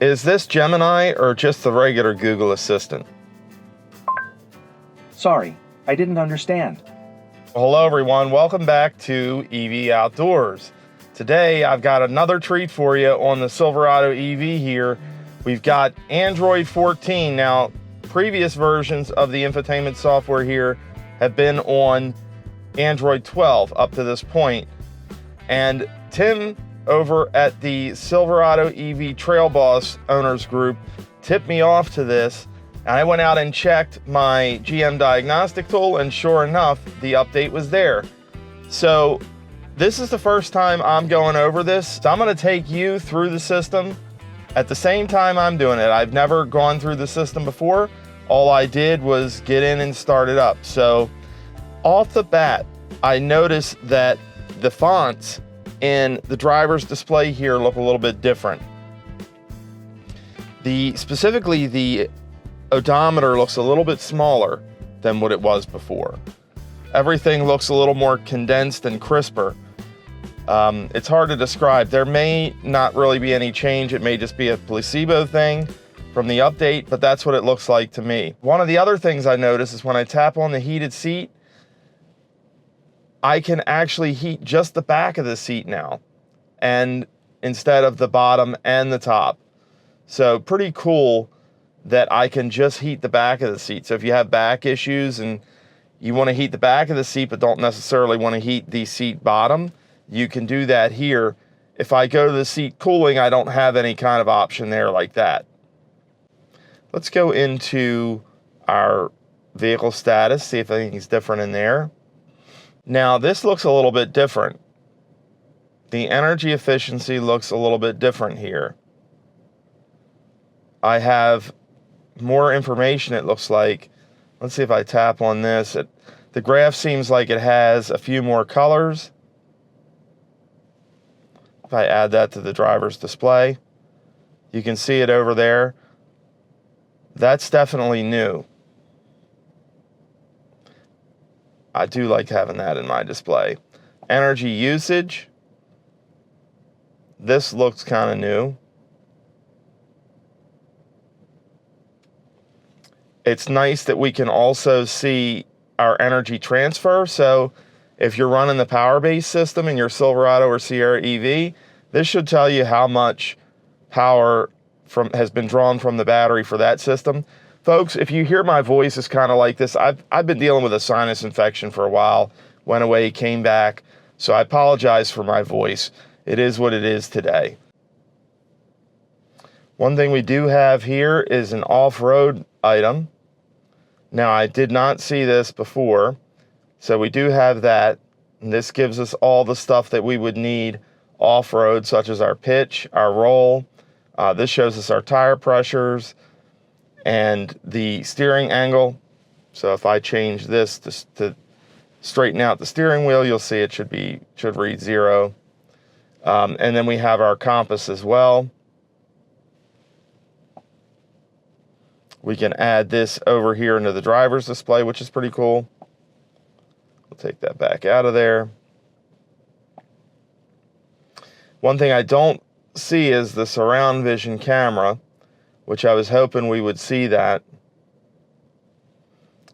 Is this Gemini or just the regular Google Assistant? Sorry, I didn't understand. Hello everyone, welcome back to EV Outdoors. Today I've got another treat for you on the Silverado EV here. We've got Android 14. Now, previous versions of the infotainment software here have been on Android 12 up to this point. And Tim over at the Silverado EV Trail Boss Owners Group tipped me off to this, and I went out and checked my GM diagnostic tool, and sure enough, the update was there. So this is the first time I'm going over this. So I'm going to take you through the system at the same time I'm doing it. I've never gone through the system before. All I did was get in and start it up. So off the bat, I noticed that the fonts in the driver's display here look a little bit different. Specifically the odometer looks a little bit smaller than what it was before. Everything looks a little more condensed and crisper. It's hard to describe. There may not really be any change. It may just be a placebo thing from the update, but that's what it looks like to me. One of the other things I notice is when I tap on the heated seat, I can actually heat just the back of the seat now, and instead of the bottom and the top. So pretty cool that I can just heat the back of the seat. So if you have back issues and you want to heat the back of the seat but don't necessarily want to heat the seat bottom, you can do that here. If I go to the seat cooling, I don't have any kind of option there like that. Let's go into our vehicle status, see if anything's different in there. Now this looks a little bit different. The energy efficiency looks a little bit different here. I have more information, it looks like. Let's see if I tap on this. The graph seems like it has a few more colors. If I add that to the driver's display, you can see it over there. That's definitely new. I do like having that in my display. Energy usage. This looks kind of new. It's nice that we can also see our energy transfer. So if you're running the power-based system in your Silverado or Sierra EV, this should tell you how much power has been drawn from the battery for that system. Folks, if you hear my voice is kind of like this, I've been dealing with a sinus infection for a while, went away, came back, so I apologize for my voice. It is what it is today. One thing we do have here is an off-road item. Now, I did not see this before, so we do have that. And this gives us all the stuff that we would need off-road, such as our pitch, our roll. This shows us our tire pressures and the steering angle. So if I change this to straighten out the steering wheel, you'll see it should read 0. And then we have our compass as well. We can add this over here into the driver's display, which is pretty cool. We'll take that back out of there. One thing I don't see is the surround vision camera, which I was hoping we would see that,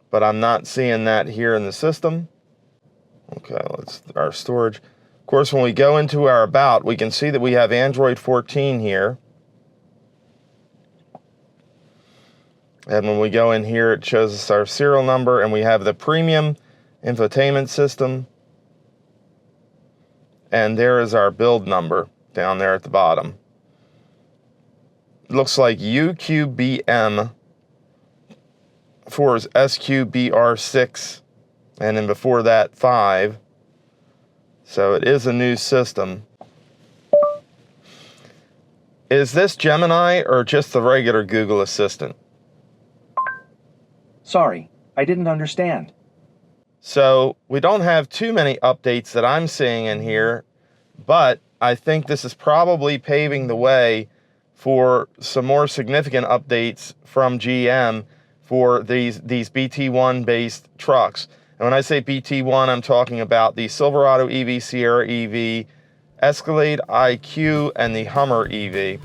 but I'm not seeing that here in the system. Okay, our storage. Of course, when we go into our about, we can see that we have Android 14 here. And when we go in here, it shows us our serial number, and we have the premium infotainment system. And there is our build number down there at the bottom. It looks like UQBM 4 is SQBR6, and then before that 5. So it is a new system. Is this Gemini or just the regular Google Assistant? Sorry, I didn't understand. So we don't have too many updates that I'm seeing in here, but I think this is probably paving the way for some more significant updates from GM for these BT1 based trucks. And when I say BT1, I'm talking about the Silverado EV, Sierra EV, Escalade IQ, and the Hummer EV.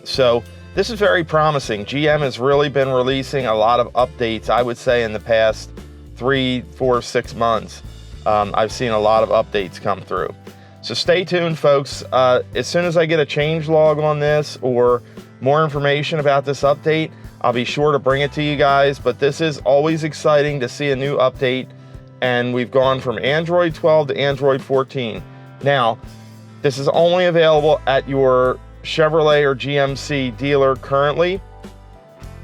So this is very promising. GM has really been releasing a lot of updates, I would say, in the past 3, 4, 6 months. I've seen a lot of updates come through. So stay tuned, folks. As soon as I get a change log on this or more information about this update, I'll be sure to bring it to you guys. But this is always exciting to see a new update. And we've gone from Android 12 to Android 14. Now, this is only available at your Chevrolet or GMC dealer currently.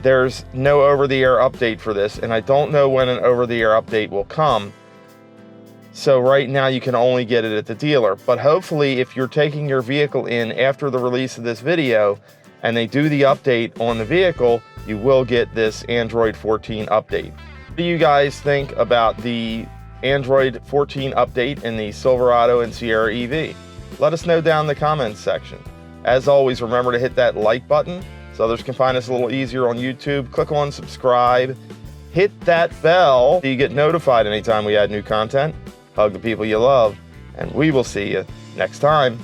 There's no over-the-air update for this, and I don't know when an over-the-air update will come. So right now you can only get it at the dealer. But hopefully, if you're taking your vehicle in after the release of this video and they do the update on the vehicle, you will get this Android 14 update. What do you guys think about the Android 14 update in the Silverado and Sierra EV? Let us know down in the comments section. As always, remember to hit that like button so others can find us a little easier on YouTube. Click on subscribe. Hit that bell so you get notified anytime we add new content. Hug the people you love, and we will see you next time.